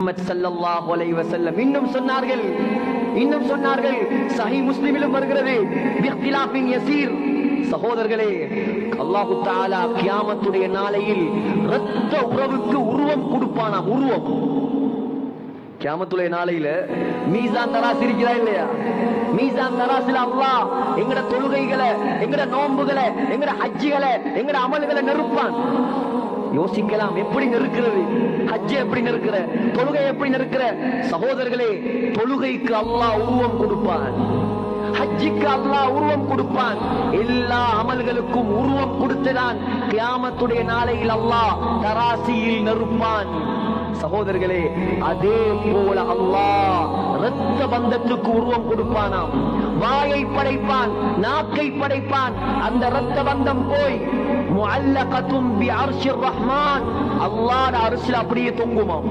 முஹம்மது ஸல்லல்லாஹு அலைஹி வஸல்லம் இன்னும் சொன்னார்கள் சஹீஹ் முஸ்லிமிலும் வருகிறது பிக்திலாஃபின் யஸீர். சகோதரர்களே, அல்லாஹ் தஆலா கியாமத்துடைய நாளையில் இரத்த உறவுக்கு உருவம் கொடுப்பானா? உருவம் கியாமத்துடைய நாளையில மீசான் தராசு இருக்கிறா இல்லையா? மீசான் தராசில அல்லாஹ் எங்கட தொழுகைகளை, எங்கட நோன்புகளை, எங்கட ஹஜ்ஜிகளை, எங்கட அமல்களை நெருப்பான். யோசிக்கலாம், எப்படி நெருக்கிறது? ஹஜ்ஜை எப்படி நெருக்கிற? தொழுகை எப்படி நெருக்கிற? சகோதரர்களே, தொழுகைக்கு அல்லாஹ் உருவம் கொடுப்பான், ஹஜ்ஜிக்கு அல்லாஹ் உருவம் கொடுப்பான். எல்லா அமல்களுக்கும் உருவம் கொடுத்துதான் கியாமத்துடைய நாளையில் அல்லாஹ் தராசியில் நெருப்பான். சகோதரர்களே, அதே போல அல்லாஹ் இரத்த பந்தத்துக்கு உருவம் கொடுப்பானாம். வாயை படைப்பான், நாக்கை படைப்பான். அந்த இரத்த பந்தம் போய் முஅல்லகத்தும் பி அர்ஷிர் ரஹ்மான், அல்லாஹ்வுடைய அர்ஷில் அப்படியே தொங்குமாம்.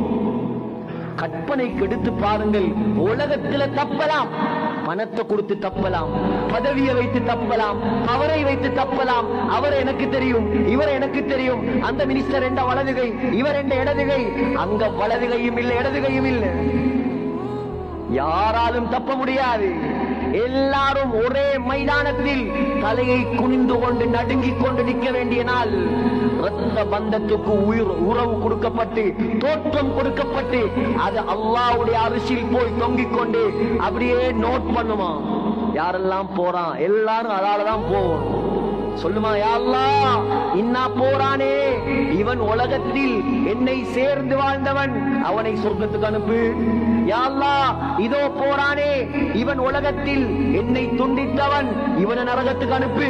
கற்பனைக்கு எடுத்து பாருங்கள். உலகத்துல தப்பலாம், பணத்தை கொடுத்து தப்பலாம், பதவியை வைத்து தப்பலாம், அவரை வைத்து தப்பலாம். அவர் எனக்கு தெரியும், இவர் எனக்கு தெரியும், அந்த மினிஸ்டர் என்ற வலதுகை, இவர் என்ற இடதுகை. அங்க வலதுகையும் இல்லை, இடதுகையும் இல்லை. யாராலும் தப்ப முடியாது. எல்லாரும் ஒரே மைதானத்தில் தலையை குனிந்து கொண்டு நடுங்கிக் கொண்டு நிற்க வேண்டிய நாள். இரத்த பந்தத்துக்கு உறவு கொடுக்கப்பட்டு, தோற்றம் கொடுக்கப்பட்டு, அது அல்லாஹ்வுடைய அரிசியில் போய் தொங்கிக் கொண்டு அப்படியே நோட் பண்ணுமா. யாரெல்லாம் போறான்? எல்லாரும் அதாலதான் போவோம். சொல்லுமா, யா அல்லாஹ், இன்னா போறானே, இவன் உலகத்தில் என்னை சேர்ந்து வாழ்ந்தவன், அவனை சொர்க்கத்துக்கு அனுப்பு. யா அல்லாஹ், இதோ போறானே, இவன் உலகத்தில் என்னை துண்டித்தவன், இவனை நரகத்துக்கு அனுப்பு.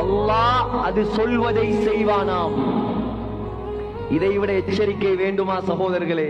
அல்லாஹ் அது சொல்வதை செய்வானாம். இதைவிட எச்சரிக்கை வேண்டுமா சகோதரர்களே?